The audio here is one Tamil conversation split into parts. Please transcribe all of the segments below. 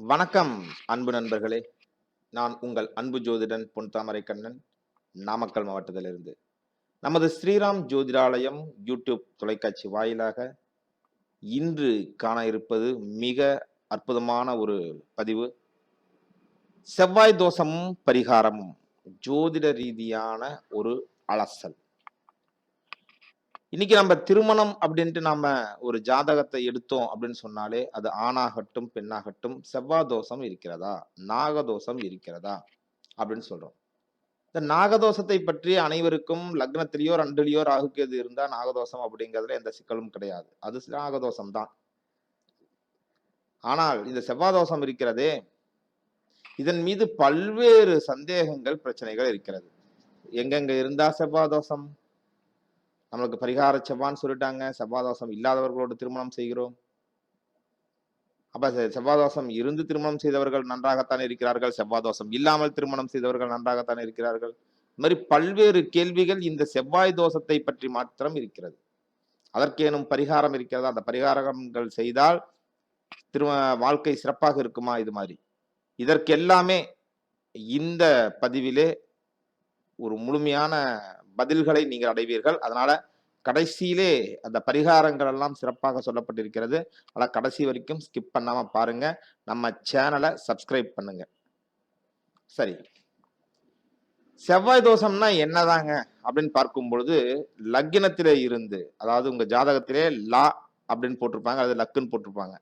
வணக்கம் அன்பு நண்பர்களே. நான் உங்கள் அன்பு ஜோதிடன் பொன்தாமரை கண்ணன், நாமக்கல் மாவட்டத்திலிருந்து. நமது ஸ்ரீராம் ஜோதிடாலயம் யூடியூப் தொலைக்காட்சி வாயிலாக இன்று காண இருப்பது மிக அற்புதமான ஒரு பதிவு. செவ்வாய் தோஷமும் பரிகாரமும் ஜோதிட ரீதியான ஒரு அலசல். இன்னைக்கு நம்ம திருமணம் அப்படின்ட்டு நாம ஒரு ஜாதகத்தை எடுத்தோம் அப்படின்னு சொன்னாலே அது ஆணாகட்டும் பெண்ணாகட்டும் செவ்வாய் தோஷம் இருக்கிறதா, நாகதோஷம் இருக்கிறதா அப்படின்னு சொல்றோம். இந்த நாகதோஷத்தை பற்றி அனைவருக்கும் லக்னத்திலேயோ ரெண்டுலயோ ராகுகேது இருந்தா நாகதோஷம் அப்படிங்கிறதுல எந்த சிக்கலும் கிடையாது. அது நாகதோஷம் தான். ஆனால் இந்த செவ்வாய் தோஷம் இருக்கிறதே, இதன் மீது பல்வேறு சந்தேகங்கள், பிரச்சனைகள் இருக்கிறது. எங்கெங்க இருந்தா செவ்வாய் தோஷம், நம்மளுக்கு பரிகார செவ்வான்னு சொல்லிட்டாங்க, செவ்வாய் தோஷம் இல்லாதவர்களோடு திருமணம் செய்கிறோம். அப்ப செவ்வாய் தோஷம் இருந்து திருமணம் செய்தவர்கள் நன்றாகத்தான் இருக்கிறார்கள், செவ்வாய் தோஷம் இல்லாமல் திருமணம் செய்தவர்கள் நன்றாகத்தான் இருக்கிறார்கள். இந்த மாதிரி பல்வேறு கேள்விகள் இந்த செவ்வாய் தோஷத்தை பற்றி மாத்திரம் இருக்கிறது. அதற்கேனும் பரிகாரம் இருக்கிறதா, அந்த பரிகாரங்கள் செய்தால் வாழ்க்கை சிறப்பாக இருக்குமா, இது மாதிரி இதற்கெல்லாமே இந்த பதிவிலே ஒரு முழுமையான பதில்களை நீங்கள் அடைவீர்கள். அதனால கடைசியிலே அந்த பரிகாரங்கள் எல்லாம் சிறப்பாக சொல்லப்பட்டிருக்கிறது. ஆனா கடைசி வரைக்கும் ஸ்கிப் பண்ணாம பாருங்க. நம்ம சேனலை சப்ஸ்கிரைப் பண்ணுங்க. சரி, செவ்வாய் தோஷம்னா என்னதாங்க அப்படின்னு பார்க்கும் பொழுது, லக்னத்திலே இருந்து, அதாவது உங்க ஜாதகத்திலே லா அப்படின்னு போட்டிருப்பாங்க, அது லக்குன்னு போட்டிருப்பாங்க,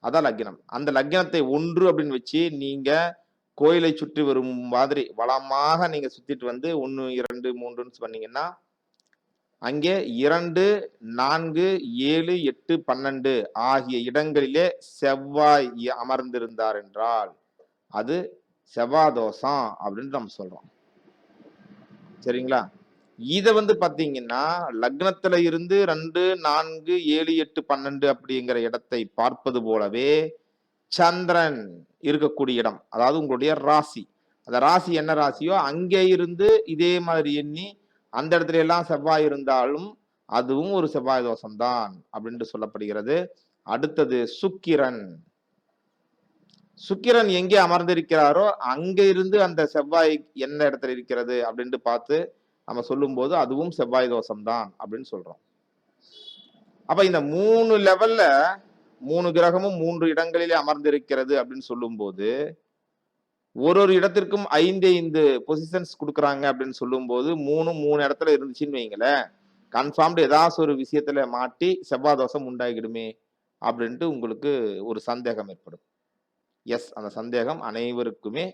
அதான் லக்னம். அந்த லக்னத்தை 1 அப்படின்னு வச்சு நீங்க கோயிலை சுற்றி வரும் மாதிரி வளமாக நீங்க சுத்திட்டு வந்து 1, 2, 3ன்னு சொன்னீங்கன்னா, அங்கே 2, 4, 7, 8, 12 ஆகிய இடங்களிலே செவ்வாய் அமர்ந்திருந்தார் என்றால் அது செவ்வாய் தோஷம் அப்படின்னு நம்ம சொல்றோம். சரிங்களா? இத பாத்தீங்கன்னா லக்னத்துல இருந்து 2, 4, 7, 8, 12 அப்படிங்கிற இடத்தை பார்ப்பது போலவே சந்திரன் இருக்கக்கூடிய இடம், அதாவது உங்களுடைய ராசி, அந்த ராசி என்ன ராசியோ அங்கே இருந்து இதே மாதிரி எண்ணி அந்த இடத்துல எல்லாம் செவ்வாய் இருந்தாலும் அதுவும் ஒரு செவ்வாய் தோஷம்தான் அப்படின்னு சொல்லப்படுகிறது. அடுத்தது சுக்கிரன். சுக்கிரன் எங்கே அமர்ந்திருக்கிறாரோ அங்க இருந்து அந்த செவ்வாய் என்ன இடத்துல இருக்கிறது அப்படின்னு பார்த்து நம்ம சொல்லும் போது அதுவும் செவ்வாய் தோஷம்தான் அப்படின்னு சொல்றோம். அப்ப இந்த 3 லெவல்ல 3 கிரகமும் 3 இடங்களிலே அமர்ந்திருக்கிறது அப்படின்னு சொல்லும் போது ஒரு இடத்திற்கும் 5 பொசிஷன்ஸ் கொடுக்குறாங்க அப்படின்னு சொல்லும் போது 3 இடத்துல இருந்துச்சுன்னு வைங்களேன், கன்ஃபார்ம்டு ஏதாச்சும் ஒரு விஷயத்துல மாட்டி செவ்வாய் தோஷம் உண்டாகிடுமே அப்படின்ட்டு உங்களுக்கு ஒரு சந்தேகம் ஏற்படும். எஸ், அந்த சந்தேகம் அனைவருக்குமே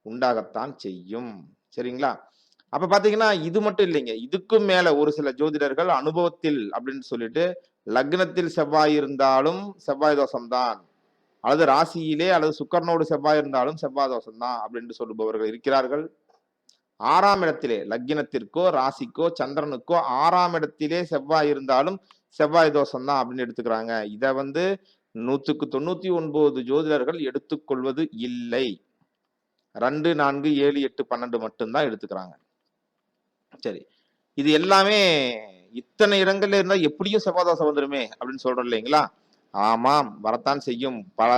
உண்டாகத்தான் செய்யும். சரிங்களா? அப்ப பாத்தீங்கன்னா இது மட்டும் இல்லைங்க, இதுக்கும் மேல ஒரு சில ஜோதிடர்கள் அனுபவத்தில் அப்படின்னு சொல்லிட்டு லக்னத்தில் செவ்வாய் இருந்தாலும் செவ்வாய் தோஷம் தான், அல்லது ராசியிலே அல்லது சுக்கரனோடு செவ்வாய் இருந்தாலும் செவ்வாய் தோஷம் தான் அப்படின்னு சொல்லுபவர்கள் இருக்கிறார்கள். 6ஆம் இடத்திலே லக்னத்திற்கோ ராசிக்கோ சந்திரனுக்கோ 6ஆம் இடத்திலே செவ்வாய் இருந்தாலும் செவ்வாய் தோஷம் தான் அப்படின்னு எடுத்துக்கிறாங்க. இத 100க்கு 99 ஜோதிடர்கள் எடுத்துக்கொள்வது இல்லை. 2, 4, 7, 8, 12 மட்டும்தான் எடுத்துக்கிறாங்க. சரி, இது எல்லாமே இத்தனை இடங்கள்ல இருந்தா எப்படியும் செவ்வாய் தோஷம் வந்துருமே அப்படின்னு சொல்றோம் இல்லைங்களா? ஆமாம், வரத்தான் செய்யும். பல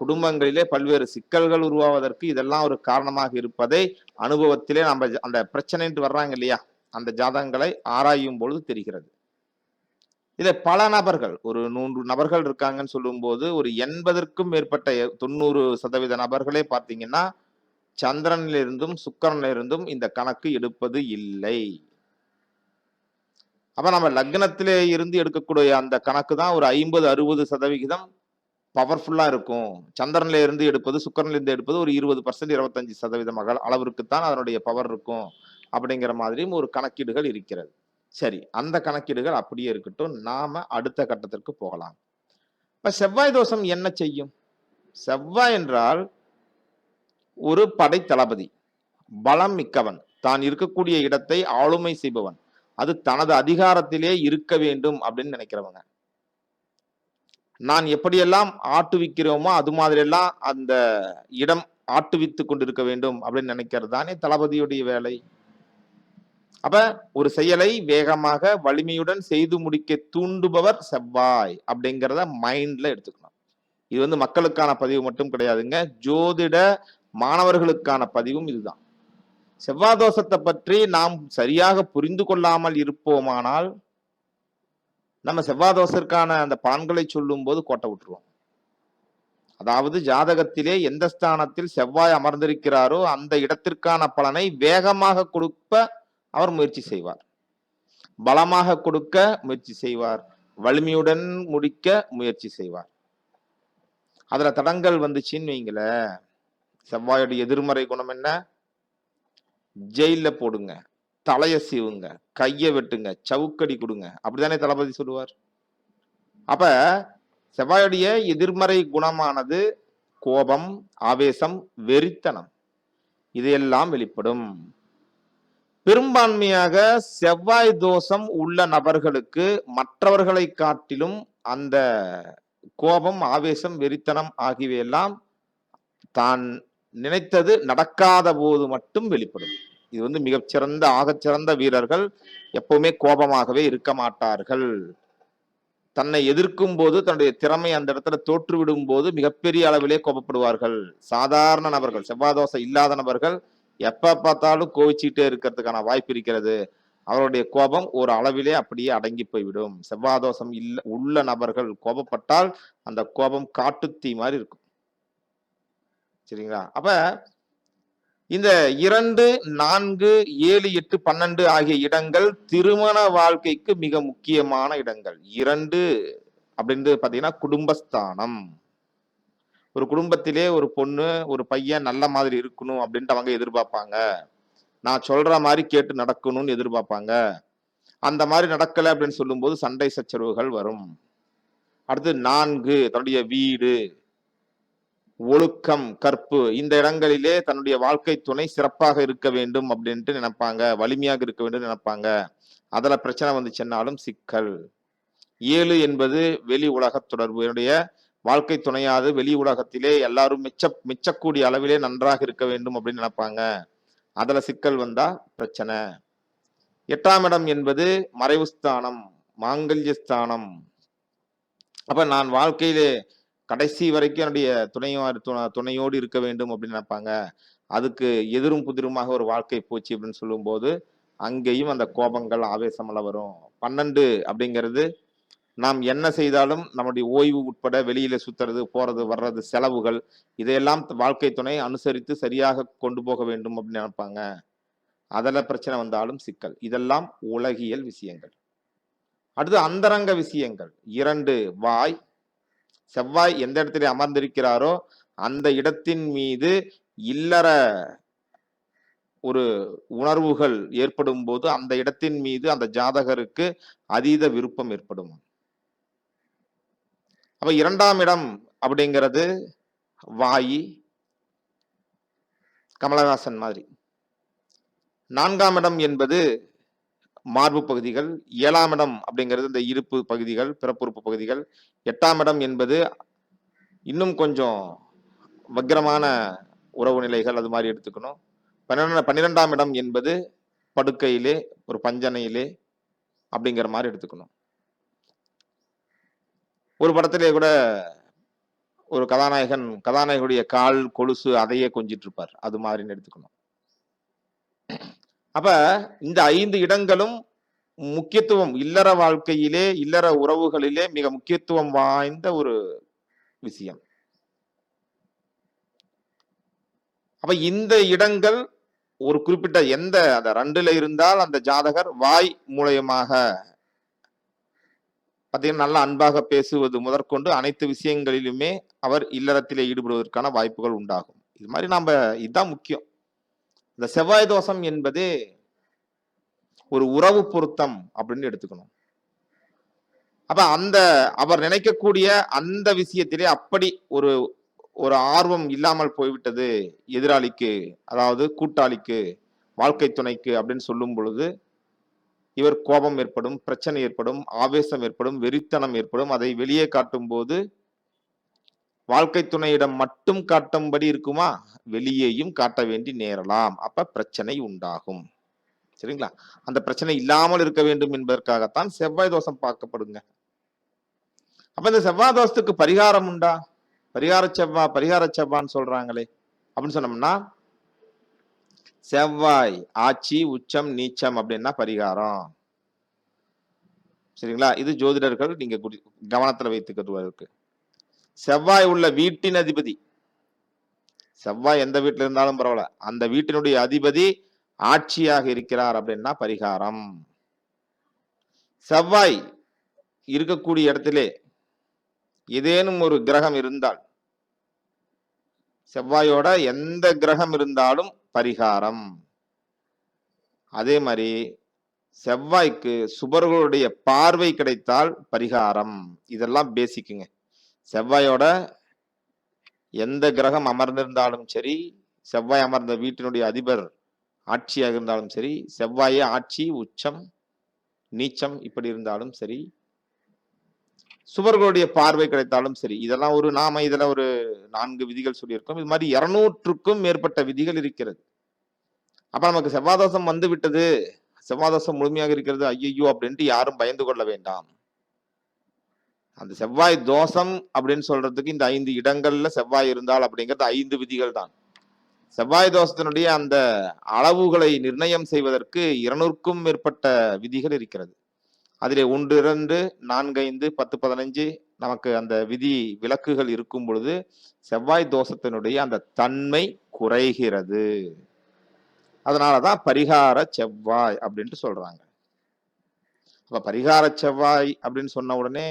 குடும்பங்களிலே பல்வேறு சிக்கல்கள் உருவாவதற்கு இதெல்லாம் ஒரு காரணமாக இருப்பதை அனுபவத்திலே நம்ம அந்த பிரச்சனைன்ட்டு வர்றாங்க இல்லையா, அந்த ஜாதகங்களை ஆராயும் பொழுது தெரிகிறது. இதை பல நபர்கள், ஒரு 100 நபர்கள் இருக்காங்கன்னு சொல்லும் போது ஒரு 80க்கும் மேற்பட்ட 90% நபர்களே பார்த்தீங்கன்னா சந்திரனில் இருந்தும் சுக்கிரனில் இருந்தும் இந்த கணக்கு எடுப்பது இல்லை. அப்ப நம்ம லக்னத்திலே இருந்து எடுக்கக்கூடிய அந்த கணக்கு தான் ஒரு 50-60% பவர்ஃபுல்லா இருக்கும். சந்திரன்ல இருந்து எடுப்பது, சுக்கிரன்ல இருந்து எடுப்பது ஒரு 20%, 25% அளவிற்குத்தான் அதனுடைய பவர் இருக்கும் அப்படிங்கிற மாதிரியும் ஒரு கணக்கீடுகள் இருக்கிறது. சரி, அந்த கணக்கீடுகள் அப்படியே இருக்கட்டும். நாம அடுத்த கட்டத்திற்கு போகலாம். இப்ப செவ்வாய் தோஷம் என்ன செய்யும்? செவ்வாய் என்றால் ஒரு படை தளபதி, பலம் மிக்கவன், தான் இருக்கக்கூடிய இடத்தை ஆளுமை செய்பவன், அது தனது அதிகாரத்திலே இருக்க வேண்டும் அப்படின்னு நினைக்கிறவங்க. நான் எப்படியெல்லாம் ஆட்டுவிக்கிறோமோ அது மாதிரி எல்லாம் அந்த இடம் ஆட்டுவித்துக் கொண்டிருக்க வேண்டும் அப்படின்னு நினைக்கிறது தானே தளபதியுடைய வேலை. அப்ப ஒரு செயலை வேகமாக வலிமையுடன் செய்து முடிக்க தூண்டுபவர் செவ்வாய் அப்படிங்கிறத மைண்ட்ல எடுத்துக்கணும். இது வந்து மக்களுக்கான பதிவு மட்டும் கிடையாதுங்க, ஜோதிட மாணவர்களுக்கான பதிவும் இதுதான். செவ்வாய் தோஷத்தை பற்றி நாம் சரியாக புரிந்து கொள்ளாமல் இருப்போமானால் நம்ம செவ்வாய் தோஷத்திற்கான அந்த பலன்களை சொல்லும் போது கோட்டை விட்டுருவோம். அதாவது ஜாதகத்திலே எந்த ஸ்தானத்தில் செவ்வாய் அமர்ந்திருக்கிறாரோ அந்த இடத்திற்கான பலனை வேகமாக கொடுக்க அவர் முயற்சி செய்வார், பலமாக கொடுக்க முயற்சி செய்வார், வலிமையுடன் முடிக்க முயற்சி செய்வார். அதுல தடங்கள் வந்துச்சுன்னு வைங்கள, செவ்வாயுடைய எதிர்மறை குணம் என்ன? ஜெயில போடுங்க, தலைய சீவுங்க, கைய வெட்டுங்க, சவுக்கடி கொடுங்க, அப்படித்தானே தளபதி சொல்லுவார். அப்ப செவ்வாயுடைய எதிர்மறை குணமானது கோபம், ஆவேசம், வெறித்தனம், இதையெல்லாம் வெளிப்படும். பெரும்பான்மையாக செவ்வாய் தோஷம் உள்ள நபர்களுக்கு மற்றவர்களை காட்டிலும் அந்த கோபம், ஆவேசம், வெறித்தனம் ஆகியவையெல்லாம் தான் நினைத்தது நடக்காத போது மட்டும் வெளிப்படும். இது வந்து மிகச்சிறந்த ஆகச்சிறந்த வீரர்கள் எப்பவுமே கோபமாகவே இருக்க மாட்டார்கள். தன்னை எதிர்க்கும் போது தன்னுடைய திறமை அந்த இடத்துல தோற்றுவிடும் போது மிகப்பெரிய அளவிலே கோபப்படுவார்கள். சாதாரண நபர்கள், செவ்வாய் தோஷம் இல்லாத நபர்கள் எப்ப பார்த்தாலும் கோவிச்சுட்டே இருக்கிறதுக்கான வாய்ப்பு இருக்கிறது. அவருடைய கோபம் ஒரு அளவிலே அப்படியே அடங்கி போய்விடும். செவ்வாய் தோஷம் உள்ள நபர்கள் கோபப்பட்டால் அந்த கோபம் காட்டுத்தீ மாதிரி இருக்கும். சரிங்களா? அப்ப இந்த 2, 4, 7, 8, 12 ஆகிய இடங்கள் திருமண வாழ்க்கைக்கு மிக முக்கியமான இடங்கள். 2 அப்படின்னு பாத்தீங்கன்னா குடும்பஸ்தானம். ஒரு குடும்பத்திலே ஒரு பொண்ணு ஒரு பையன் நல்ல மாதிரி இருக்கணும் அப்படின்ட்டு அவங்க எதிர்பார்ப்பாங்க. நான் சொல்ற மாதிரி கேட்டு நடக்கணும்னு எதிர்பார்ப்பாங்க. அந்த மாதிரி நடக்கல அப்படின்னு சொல்லும்போது சண்டை சச்சரவுகள் வரும். அடுத்து 4 தன்னுடைய வீடு, ஒழுக்கம், கற்பு, இந்த இடங்களிலே தன்னுடைய வாழ்க்கை துணை சிறப்பாக இருக்க வேண்டும் அப்படின்ட்டு நினைப்பாங்க, வலிமையாக இருக்க வேண்டும் நினைப்பாங்க. அதுல பிரச்சனை வந்துச்சுன்னாலும் சிக்கல். 7 என்பது வெளி உலக தொடர்பு. என்னுடைய வாழ்க்கை துணையாது வெளி உலகத்திலே எல்லாரும் மிச்சக்கூடிய அளவிலே நன்றாக இருக்க வேண்டும் அப்படின்னு நினைப்பாங்க. அதுல சிக்கல் வந்தா பிரச்சனை. 8ஆம் இடம் என்பது மறைவு ஸ்தானம், மாங்கல்ய ஸ்தானம். அப்ப நான் வாழ்க்கையிலே கடைசி வரைக்கும் என்னுடைய துணையோடு இருக்க வேண்டும் அப்படின்னு நினைப்பாங்க. அதுக்கு எதிரும் புதிருமாக ஒரு வாழ்க்கை போச்சு அப்படின்னு சொல்லும் போது அங்கேயும் அந்த கோபங்கள், ஆவேசம் எல்லாம் வரும். 12 அப்படிங்கிறது நாம் என்ன செய்தாலும் நம்முடைய ஓய்வு உட்பட வெளியில சுத்துறது, போறது, வர்றது, செலவுகள், இதையெல்லாம் வாழ்க்கை துணை அனுசரித்து சரியாக கொண்டு போக வேண்டும் அப்படின்னு நினைப்பாங்க. அதில் பிரச்சனை வந்தாலும் சிக்கல். இதெல்லாம் உலகியல் விஷயங்கள். அடுத்து அந்தரங்க விஷயங்கள். 2 வாய். செவ்வாய் எந்த இடத்துல அமர்ந்திருக்கிறாரோ அந்த இடத்தின் மீது இல்லற ஒரு உணர்வுகள் ஏற்படும் போது அந்த இடத்தின் மீது அந்த ஜாதகருக்கு அதீத விருப்பம் ஏற்படும். அப்ப 2ஆம் இடம் அப்படிங்கிறது வாயி, கமலஹாசன் மாதிரி. 4ஆம் இடம் என்பது மார்பு பகுதிகள். 7ஆம் இடம் அப்படிங்கிறது இந்த இடுப்பு பகுதிகள், பிறப்புறுப்பு பகுதிகள். 8ஆம் இடம் என்பது இன்னும் கொஞ்சம் வக்கிரமான உறவு நிலைகள், அது மாதிரி எடுத்துக்கணும். 12ஆம் இடம் என்பது படுக்கையிலே, ஒரு பஞ்சனையிலே அப்படிங்கிற மாதிரி எடுத்துக்கணும். ஒரு படத்திலே கூட ஒரு கதாநாயகனுடைய கால் கொலுசு அதையே கொஞ்சிட்டு இருப்பார், அது மாதிரின்னு எடுத்துக்கணும். அப்ப இந்த 5 இடங்களும் முக்கியத்துவம், இல்லற வாழ்க்கையிலே, இல்லற உறவுகளிலே மிக முக்கியத்துவம் வாய்ந்த ஒரு விஷயம். அப்ப இந்த இடங்கள் ஒரு குறிப்பிட்ட எந்த அந்த 2ல இருந்தால் அந்த ஜாதகர் வாய் மூலயமாக பார்த்தீங்கன்னா நல்ல அன்பாக பேசுவது முதற்கொண்டு அனைத்து விஷயங்களிலுமே அவர் இல்லறத்திலே ஈடுபடுவதற்கான வாய்ப்புகள் உண்டாகும். இது மாதிரி இதுதான் முக்கியம். இந்த செவ்வாய் தோஷம் என்பது ஒரு உறவு பொருத்தம் அப்படின்னு எடுத்துக்கணும். அப்ப அவர் நினைக்கக்கூடிய அந்த விஷயத்திலே அப்படி ஒரு ஒரு ஆர்வம் இல்லாமல் போய்விட்டது எதிராளிக்கு, அதாவது கூட்டாளிக்கு, வாழ்க்கை துணைக்கு அப்படின்னு சொல்லும் பொழுது இவர் கோபம் ஏற்படும், பிரச்சனை ஏற்படும், ஆவேசம் ஏற்படும், வெறித்தனம் ஏற்படும். அதை வெளியே காட்டும் போது வாழ்க்கை துணையிடம் மட்டும் காட்டும்படி இருக்குமா, வெளியேயும் காட்ட வேண்டி நேரலாம். அப்ப பிரச்சனை உண்டாகும். சரிங்களா? அந்த பிரச்சனை இல்லாமல் இருக்க வேண்டும் என்பதற்காகத்தான் செவ்வாய் தோஷம் பார்க்கப்படுங்க. அப்ப இந்த செவ்வாய் தோஷத்துக்கு பரிகாரம் உண்டா? பரிகார செவ்வான்னு சொல்றாங்களே அப்படின்னு சொன்னோம்னா, செவ்வாய் ஆட்சி, உச்சம், நீச்சம் அப்படின்னா பரிகாரம். சரிங்களா? இது ஜோதிடர்கள் நீங்க கவனத்துல வைத்துக்கிறதுக்கு. செவ்வாய் உள்ள வீட்டின் அதிபதி, செவ்வாய் எந்த வீட்டுல இருந்தாலும் பரவாயில்ல, அந்த வீட்டினுடைய அதிபதி ஆட்சியாக இருக்கிறார் அப்படின்னா பரிகாரம். செவ்வாய் இருக்கக்கூடிய இடத்திலே ஏதேனும் ஒரு கிரகம் இருந்தால், செவ்வாயோட எந்த கிரகம் இருந்தாலும் பரிகாரம். அதே மாதிரி செவ்வாய்க்கு சுபர்களுடைய பார்வை கிடைத்தால் பரிகாரம். இதெல்லாம் பேசிக்குங்க. செவ்வாயோட எந்த கிரகம் அமர்ந்திருந்தாலும் சரி, செவ்வாய் அமர்ந்த வீட்டினுடைய அதிபர் ஆட்சியாக இருந்தாலும் சரி, செவ்வாயே ஆட்சி, உச்சம், நீச்சம் இப்படி இருந்தாலும் சரி, சுவர்களுடைய பார்வை கிடைத்தாலும் சரி, இதெல்லாம் நாம இதுல ஒரு 4 விதிகள் சொல்லியிருக்கோம். இது மாதிரி 200க்கும் மேற்பட்ட விதிகள் இருக்கிறது. அப்ப நமக்கு செவ்வாதோஷம் வந்து விட்டது, செவ்வாதோஷம் முழுமையாக இருக்கிறது, ஐயோ அப்படின்ட்டு யாரும் பயந்து கொள்ள வேண்டாம். அந்த செவ்வாய் தோஷம் அப்படின்னு சொல்றதுக்கு இந்த 5 இடங்கள்ல செவ்வாய் இருந்தால் அப்படிங்கிறது 5 விதிகள் தான். செவ்வாய் தோஷத்தினுடைய அந்த அளவுகளை நிர்ணயம் செய்வதற்கு 200க்கும் மேற்பட்ட விதிகள் இருக்கிறது. அதிலே 1, 2, 4, 5, 10, 15 நமக்கு அந்த விதி விலக்குகள் இருக்கும் பொழுது செவ்வாய் தோஷத்தினுடைய அந்த தன்மை குறைகிறது. அதனாலதான் பரிகார செவ்வாய் அப்படின்ட்டு சொல்றாங்க. அப்ப பரிகார செவ்வாய் அப்படின்னு சொன்ன உடனே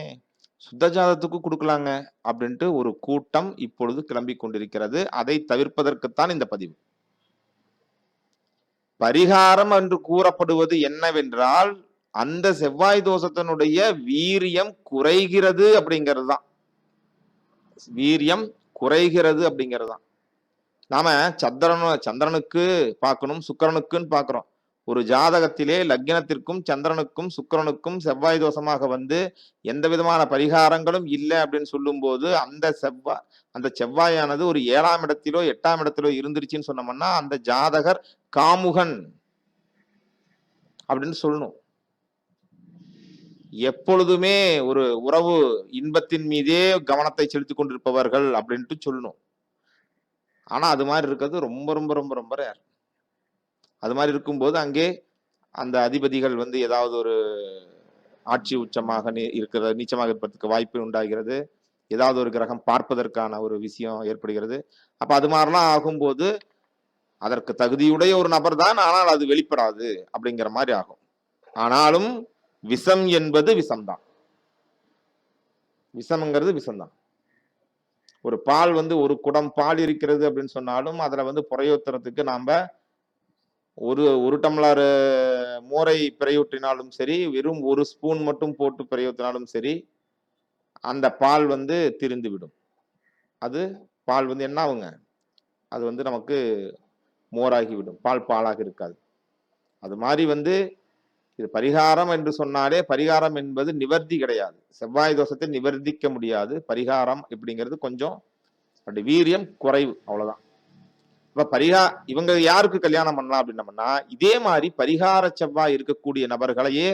சுத்த ஜாதத்துக்கு கொடுக்கலாங்க அப்படின்ட்டு ஒரு கூட்டம் இப்பொழுது கிளம்பி கொண்டிருக்கிறது. அதை தவிர்ப்பதற்குத்தான் இந்த பதிவு. பரிகாரம் என்று கூறப்படுவது என்னவென்றால், அந்த செவ்வாய் தோஷத்தினுடைய வீரியம் குறைகிறது அப்படிங்கிறது தான். வீரியம் குறைகிறது அப்படிங்கிறது தான். நாம சந்திரனுக்கு பார்க்கணும், சுக்கிரனுக்குன்னு பார்க்கிறோம். ஒரு ஜாதகத்திலே லக்னத்திற்கும் சந்திரனுக்கும் சுக்கிரனுக்கும் செவ்வாய் தோஷமாக வந்து எந்த விதமான பரிகாரங்களும் இல்லை அப்படின்னு சொல்லும் போது அந்த செவ்வாயானது ஒரு 7ஆம் இடத்திலோ 8ஆம் இடத்திலோ இருந்துருச்சுன்னு சொன்னோம்னா அந்த ஜாதகர் காமுகன் அப்படின்னு சொல்லணும். எப்பொழுதுமே ஒரு உறவு இன்பத்தின் மீதே கவனத்தை செலுத்திக் கொண்டிருப்பவர்கள் அப்படின்ட்டு சொல்லணும். ஆனா அது மாதிரி இருக்கிறது ரொம்ப ரொம்ப ரொம்ப ரொம்ப ரேர். அது மாதிரி இருக்கும்போது அங்கே அந்த அதிபதிகள் வந்து ஏதாவது ஒரு ஆட்சி உச்சமாக நீச்சமாக இருப்பதற்கு வாய்ப்பு உண்டாகிறது. ஏதாவது ஒரு கிரகம் பார்ப்பதற்கான ஒரு விஷயம் ஏற்படுகிறது. அப்ப அது மாதிரிலாம் ஆகும்போது அதற்கு தகுதியுடைய ஒரு நபர் தான், ஆனால் அது வெளிப்படாது அப்படிங்கிற மாதிரி ஆகும். ஆனாலும் விஷம் என்பது விஷம்தான். விஷம்ங்கிறது விஷம்தான். ஒரு பால் வந்து ஒரு குடம் பால் இருக்கிறது அப்படின்னு சொன்னாலும் அதுல வந்து புறையூத்துறதுக்கு நாம ஒரு டம்ளர் மோரை பிறையூற்றினாலும் சரி, வெறும் 1 ஸ்பூன் மட்டும் போட்டு பிறையூற்றினாலும் சரி, அந்த பால் வந்து திரிந்து விடும். அது பால் வந்து என்ன ஆகுங்க, அது வந்து நமக்கு மோராகிவிடும், பாலாக இருக்காது. அது மாதிரி வந்து இது பரிகாரம் என்று சொன்னாலே பரிகாரம் என்பது நிவர்த்தி கிடையாது. செவ்வாய் தோஷத்தை நிவர்த்திக்க முடியாது. பரிகாரம் அப்படிங்கிறது கொஞ்சம் அப்படி வீரியம் குறைவு, அவ்வளவுதான். இப்ப இவங்க யாருக்கு கல்யாணம் பண்ணலாம் அப்படின்னம்னா, இதே மாதிரி பரிகார செவ்வாய் இருக்கக்கூடிய நபர்களையே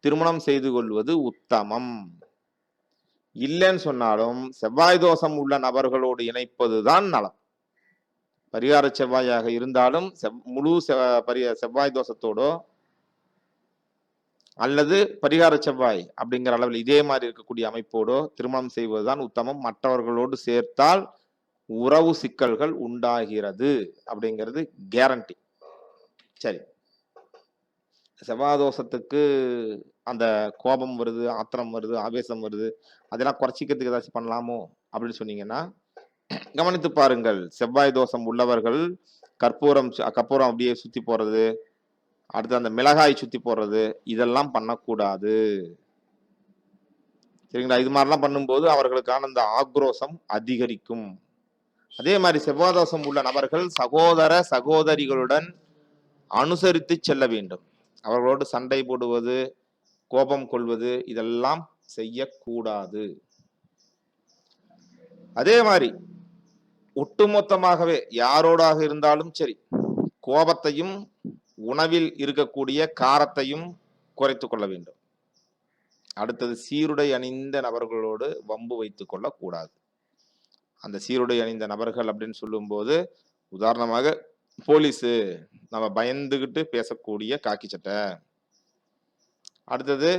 திருமணம் செய்து கொள்வது உத்தமம். இல்லைன்னு சொன்னாலும் செவ்வாய் தோஷம் உள்ள நபர்களோடு இணைப்பதுதான் நலம். பரிகார செவ்வாயாக இருந்தாலும் முழு செவ்வாய் தோஷத்தோடோ அல்லது பரிகார செவ்வாய் அப்படிங்கிற அளவில் இதே மாதிரி இருக்கக்கூடிய அமைப்போடோ திருமணம் செய்வதுதான் உத்தமம். மற்றவர்களோடு சேர்த்தால் உறவு சிக்கல்கள் உண்டாகிறது அப்படிங்கிறது கேரண்டி. சரி, செவ்வாதோஷத்துக்கு அந்த கோபம் வருது, ஆத்திரம் வருது, ஆவேசம் வருது, அதெல்லாம் குறைச்சிக்கிறதுக்கு ஏதாச்சும் பண்ணலாமோ அப்படின்னு சொன்னீங்கன்னா கவனித்து பாருங்கள். செவ்வாய் தோஷம் உள்ளவர்கள் கற்பூரம் அப்படியே சுத்தி போறது, அடுத்து அந்த மிளகாய் சுத்தி போடுறது, இதெல்லாம் பண்ணக்கூடாது. சரிங்களா? இது மாதிரிலாம் பண்ணும்போது அவர்களுக்கான அந்த ஆக்ரோஷம் அதிகரிக்கும். அதே மாதிரி செவ்வாதோஷம் உள்ள நபர்கள் சகோதர சகோதரிகளுடன் அனுசரித்து செல்ல வேண்டும். அவர்களோடு சண்டை போடுவது, கோபம் கொள்வது இதெல்லாம் செய்யக்கூடாது. அதே மாதிரி ஒட்டுமொத்தமாகவே யாரோடாக இருந்தாலும் சரி, கோபத்தையும் உணவில் இருக்கக்கூடிய காரத்தையும் குறைத்துக் கொள்ள வேண்டும். அடுத்தது சீருடை அணிந்த நபர்களோடு வம்பு வைத்துக் கொள்ளக்கூடாது. அந்த சீருடை அணிந்த நபர்கள் அப்படின்னு சொல்லும்போது, உதாரணமாக போலீஸு, நம்ம பயந்துகிட்டு பேசக்கூடிய காக்கி சட்டை. அடுத்தது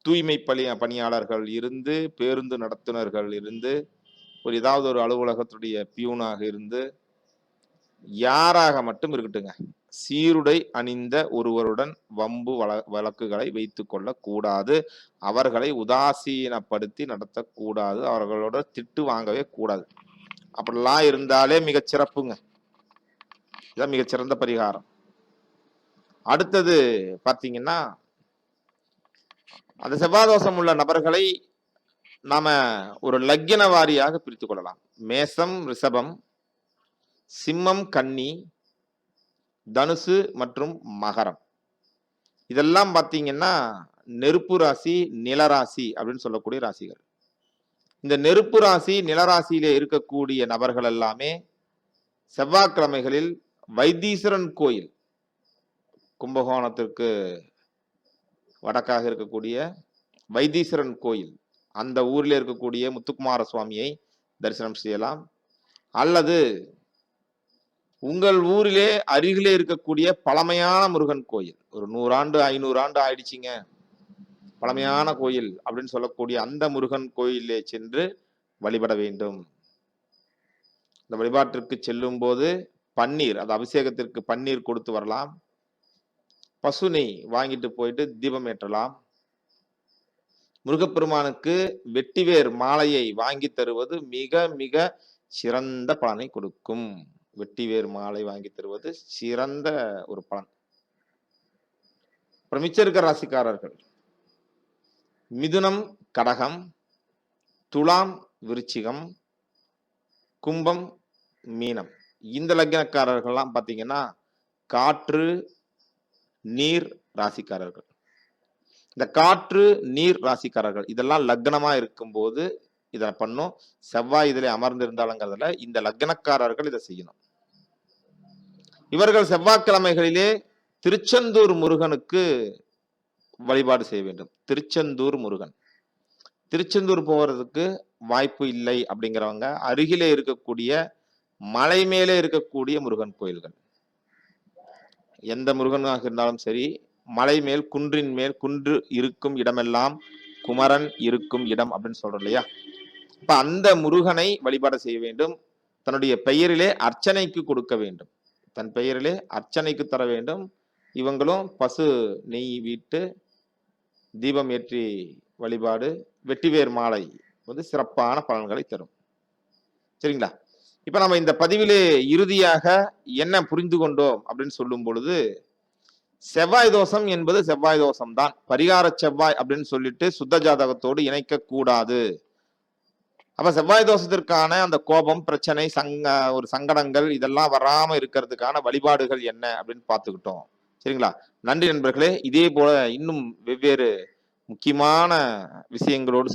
தூய்மை பணியாளர்கள் இருந்து, பேருந்து நடத்துனர்கள் இருந்து, ஏதாவது ஒரு அலுவலகத்துடைய பியூனாக இருந்து, யாராக மட்டும் இருக்கட்டுங்க, சீருடை அணிந்த ஒருவருடன் வம்பு வழக்குகளை வைத்துக் கொள்ள கூடாது. அவர்களை உதாசீனப்படுத்தி நடத்தக்கூடாது. அவர்களோட திட்டு வாங்கவே கூடாது. அப்படிலாம் இருந்தாலே மிகச் சிறப்புங்க. இதான் மிகச்சிறந்த பரிகாரம். அடுத்தது பார்த்தீங்கன்னா, அந்த செவ்வாதோஷம் உள்ள நபர்களை நாம ஒரு லக்கின வாரியாக பிரித்துக் கொள்ளலாம். மேசம் ரிஷபம், சிம்மம் கன்னி, தனுசு மற்றும் மகரம். இதெல்லாம் பார்த்தீங்கன்னா நெருப்பு ராசி, நிலராசி அப்படின்னு சொல்லக்கூடிய ராசிகள். இந்த நெருப்பு ராசி, நிலராசியிலே இருக்கக்கூடிய நபர்கள் எல்லாமே செவ்வாய்க்கிழமைகளில் வைத்தீஸ்வரன் கோயில், கும்பகோணத்திற்கு வடக்காக இருக்கக்கூடிய வைத்தீஸ்வரன் கோயில், அந்த ஊரில் இருக்கக்கூடிய முத்துக்குமார சுவாமியை தரிசனம் செய்யலாம். அல்லது உங்கள் ஊரிலே அருகிலே இருக்கக்கூடிய பழமையான முருகன் கோயில், ஒரு 100 ஆண்டு 500 ஆண்டு ஆயிடுச்சுங்க, பழமையான கோயில் அப்படின்னு சொல்லக்கூடிய அந்த முருகன் கோயிலே சென்று வழிபட வேண்டும். இந்த வழிபாட்டிற்கு செல்லும் போது பன்னீர், அது அபிஷேகத்திற்கு பன்னீர் கொடுத்து வரலாம். பசு நெய் வாங்கிட்டு போயிட்டு தீபம் ஏற்றலாம். முருகப்பெருமானுக்கு வெட்டிவேர் மாலையை வாங்கி தருவது மிக மிக சிறந்த பலனை கொடுக்கும். வெட்டிவேர் மாலை வாங்கி தருவது சிறந்த ஒரு பலன். அப்புறம் மிச்சம் இருக்கிற ராசிக்காரர்கள் மிதுனம் கடகம், துலாம் விருச்சிகம், கும்பம் மீனம். இந்த லக்னக்காரர்கள்லாம் பார்த்தீங்கன்னா காற்று நீர் ராசிக்காரர்கள். இந்த காற்று நீர் ராசிக்காரர்கள் இதெல்லாம் லக்னமா இருக்கும்போது இதை பண்ணும். செவ்வாய் இதில் அமர்ந்திருந்தாலுங்கிறதுல இந்த லக்னக்காரர்கள் இதை செய்யணும். இவர்கள் செவ்வாய்க்கிழமைகளிலே திருச்செந்தூர் முருகனுக்கு வழிபாடு செய்ய வேண்டும். திருச்செந்தூர் முருகன், திருச்செந்தூர் போகிறதுக்கு வாய்ப்பு இல்லை அப்படிங்கிறவங்க அருகிலே இருக்கக்கூடிய மலை மேலே இருக்கக்கூடிய முருகன் கோயில்கள், எந்த முருகனாக இருந்தாலும் சரி, மலை மேல் குன்றின் மேல், குன்று இருக்கும் இடமெல்லாம் குமரன் இருக்கும் இடம் அப்படின்னு சொல்றோம் இல்லையா? இப்ப அந்த முருகனை வழிபாடு செய்ய வேண்டும். தன்னுடைய பெயரிலே அர்ச்சனைக்கு கொடுக்க வேண்டும். தன் பெயரிலே அர்ச்சனைக்கு தர வேண்டும். இவங்களும் பசு நெய் விட்டு தீபம் ஏற்றி வழிபாடு, வெட்டிவேர் மாலை வந்து சிறப்பான பலன்களை தரும். சரிங்களா? இப்ப நம்ம இந்த பதிவிலே இறுதியாக என்ன புரிந்து கொண்டோம் அப்படின்னு சொல்லும் பொழுது, செவ்வாய் தோஷம் என்பது செவ்வாய் தோஷம் தான். பரிகார செவ்வாய் அப்படின்னு சொல்லிட்டு சுத்த ஜாதகத்தோடு இணைக்க கூடாது. அப்ப செவ்வாய் தோஷத்திற்கான அந்த கோபம், பிரச்சனை, ஒரு சங்கடங்கள் இதெல்லாம் வராம இருக்கிறதுக்கான வழிபாடுகள் என்ன அப்படின்னு பார்த்துக்கிட்டோம். சரிங்களா? நன்றி நண்பர்களே. இதே போல இன்னும் வெவ்வேறு முக்கியமான விஷயங்களோடு